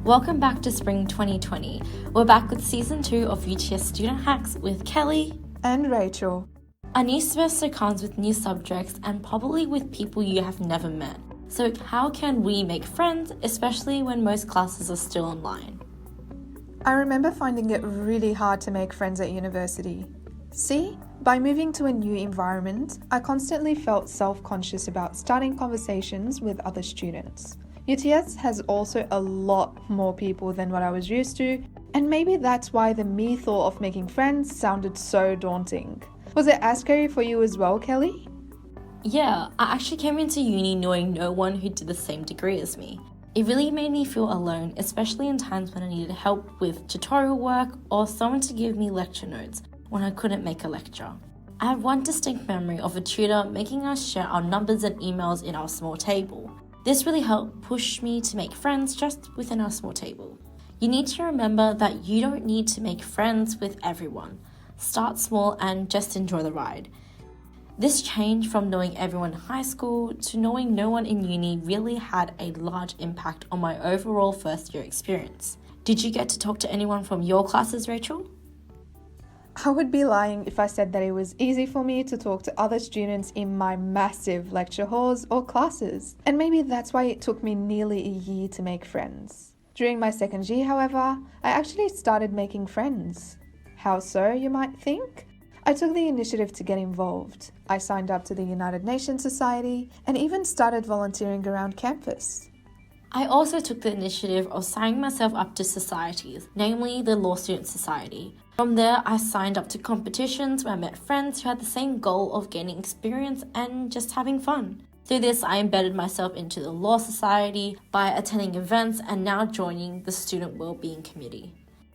Welcome back to Spring 2020. We're back with Season 2 of UTS Student Hacks with Kelly and Rachel. A new semester comes with new subjects and probably with people you have never met. So how can we make friends, especially when most classes are still online? I remember finding it really hard to make friends at university. See, by moving to a new environment, I constantly felt self-conscious about starting conversations with other students. UTS has also a lot more people than what I was used to, and maybe that's why the mere thought of making friends sounded so daunting. Was it as scary for you as well, Kelly? Yeah, I actually came into uni knowing no one who did the same degree as me. It really made me feel alone, especially in times when I needed help with tutorial work or someone to give me lecture notes when I couldn't make a lecture. I have one distinct memory of a tutor making us share our numbers and emails in our small table. This really helped push me to make friends just within our small table. You need to remember that you don't need to make friends with everyone. Start small and just enjoy the ride. This change from knowing everyone in high school to knowing no one in uni really had a large impact on my overall first year experience. Did you get to talk to anyone from your classes, Rachel? I would be lying if I said that it was easy for me to talk to other students in my massive lecture halls or classes. And maybe that's why it took me nearly a year to make friends. During my second year, however, I actually started making friends. How so, you might think? I took the initiative to get involved. I signed up to the United Nations Society and even started volunteering around campus. I also took the initiative of signing myself up to societies, namely the Law Student Society. From there, I signed up to competitions where I met friends who had the same goal of gaining experience and just having fun. Through this, I embedded myself into the Law Society by attending events and now joining the Student Wellbeing Committee.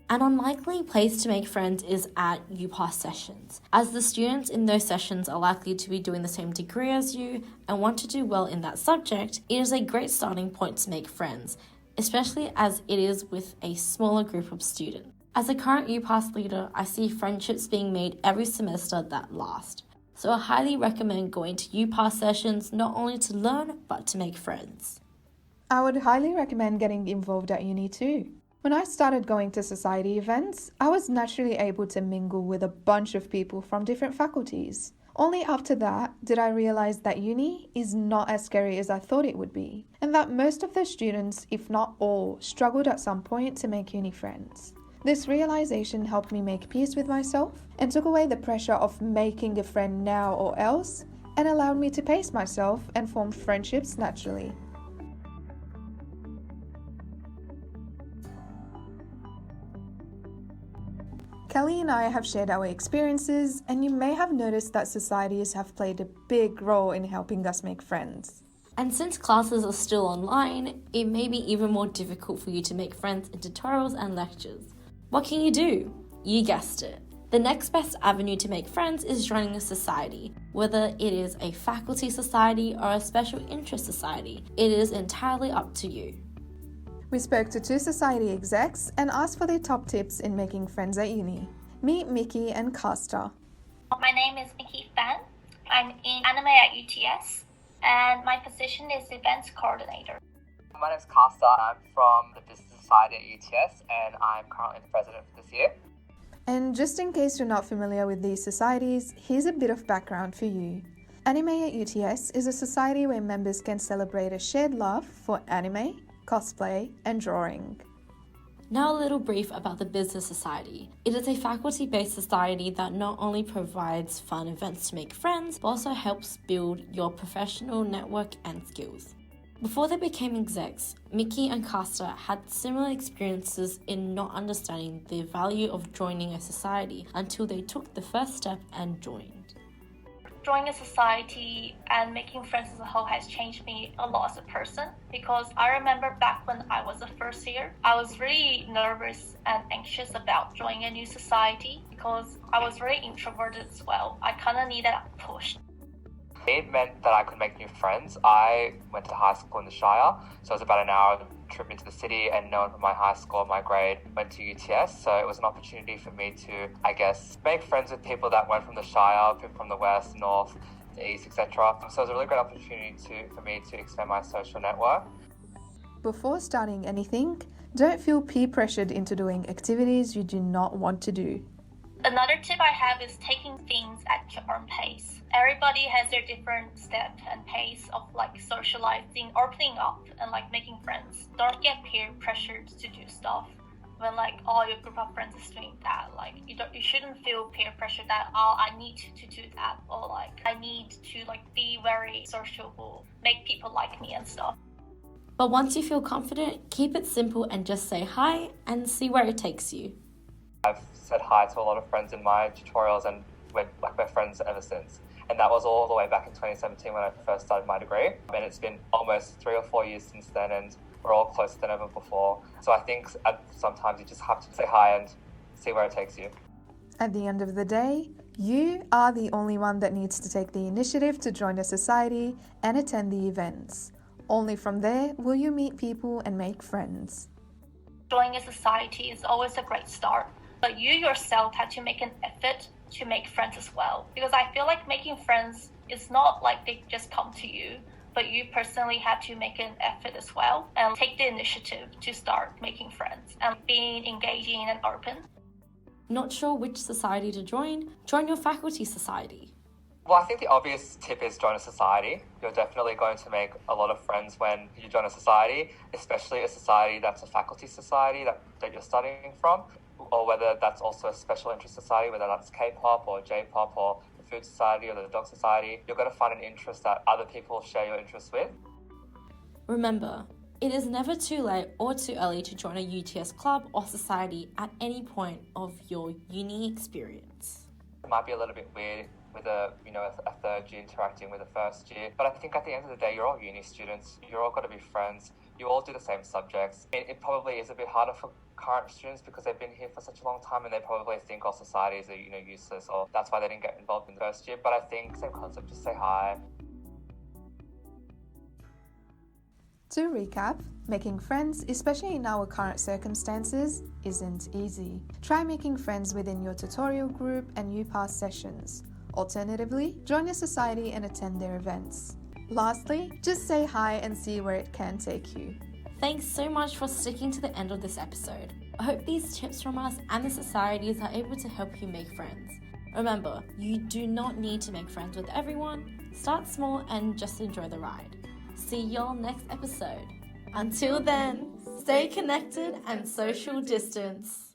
An unlikely place to make friends is at UPass sessions, as the students in those sessions are likely to be doing the same degree as you and want to do well in that subject. It is a great starting point to make friends, especially as it is with a smaller group of students. As a current UPass leader, I see friendships being made every semester that last. So I highly recommend going to UPass sessions not only to learn, but to make friends. I would highly recommend getting involved at uni too. When I started going to society events, I was naturally able to mingle with a bunch of people from different faculties. Only after that did I realize that uni is not as scary as I thought it would be, and that most of the students, if not all, struggled at some point to make uni friends. This realization helped me make peace with myself and took away the pressure of making a friend now or else, and allowed me to pace myself and form friendships naturally. Kelly and I have shared our experiences, and you may have noticed that societies have played a big role in helping us make friends. And since classes are still online, it may be even more difficult for you to make friends in tutorials and lectures. What can you do? You guessed it. The next best avenue to make friends is joining a society, whether it is a faculty society or a special interest society. It is entirely up to you. We spoke to 2 society execs and asked for their top tips in making friends at uni. Meet Mickey and Costa. My name is Mickey Fan. I'm in anime at UTS, and my position is events coordinator. My name is Costa. I'm from the Business Society at UTS, and I'm currently the president for this year. And just in case you're not familiar with these societies, here's a bit of background for you. Anime at UTS is a society where members can celebrate a shared love for anime, cosplay, and drawing. Now a little brief about the Business Society. It is a faculty-based society that not only provides fun events to make friends, but also helps build your professional network and skills. Before they became execs, Mickey and Costa had similar experiences in not understanding the value of joining a society until they took the first step and joined. Joining a society and making friends as a whole has changed me a lot as a person, because I remember back when I was a first year, I was really nervous and anxious about joining a new society because I was very introverted as well. I kind of needed a push. It meant that I could make new friends. I went to high school in the Shire, so it was about an hour trip into the city, and no one from my high school or my grade went to UTS, so it was an opportunity for me to, make friends with people that went from the Shire, people from the west, north, the east, etc. So it was a really great opportunity for me to expand my social network. Before starting anything, don't feel peer pressured into doing activities you do not want to do. Another tip I have is taking things at your own pace. Everybody has their different step and pace of like socializing, opening up, and like making friends. Don't get peer pressured to do stuff when like all your group of friends is doing that. Like you shouldn't feel peer pressure that I need to do that, or like I need to like be very sociable, make people like me and stuff. But once you feel confident, keep it simple and just say hi and see where it takes you. I've said hi to a lot of friends in my tutorials and we're like my friends ever since. And that was all the way back in 2017 when I first started my degree. And it's been almost 3 or 4 years since then, and we're all closer than ever before. So I think sometimes you just have to say hi and see where it takes you. At the end of the day, you are the only one that needs to take the initiative to join a society and attend the events. Only from there will you meet people and make friends. Joining a society is always a great start, but you yourself have to make an effort to make friends as well. Because I feel like making friends is not like they just come to you, but you personally have to make an effort as well and take the initiative to start making friends and being engaging and open. Not sure which society to join? Join your faculty society. Well, I think the obvious tip is join a society. You're definitely going to make a lot of friends when you join a society, especially a society that's a faculty society that you're studying from, or whether that's also a special interest society, whether that's K-pop or J-pop or the food society or the dog society. You're going to find an interest that other people share your interests with. Remember, it is never too late or too early to join a UTS club or society at any point of your uni experience. It might be a little bit weird with a third year interacting with a first year, but I think at the end of the day, you're all uni students. You're all got to be friends. You all do the same subjects. It probably is a bit harder for current students because they've been here for such a long time and they probably think all societies are useless, or that's why they didn't get involved in the first year. But I think same concept, just say hi. To recap, making friends, especially in our current circumstances, isn't easy. Try making friends within your tutorial group and UPass sessions. Alternatively, join a society and attend their events. Lastly, just say hi and see where it can take you. Thanks so much for sticking to the end of this episode. I hope these tips from us and the societies are able to help you make friends. Remember, you do not need to make friends with everyone. Start small and just enjoy the ride. See y'all next episode. Until then, stay connected and social distance.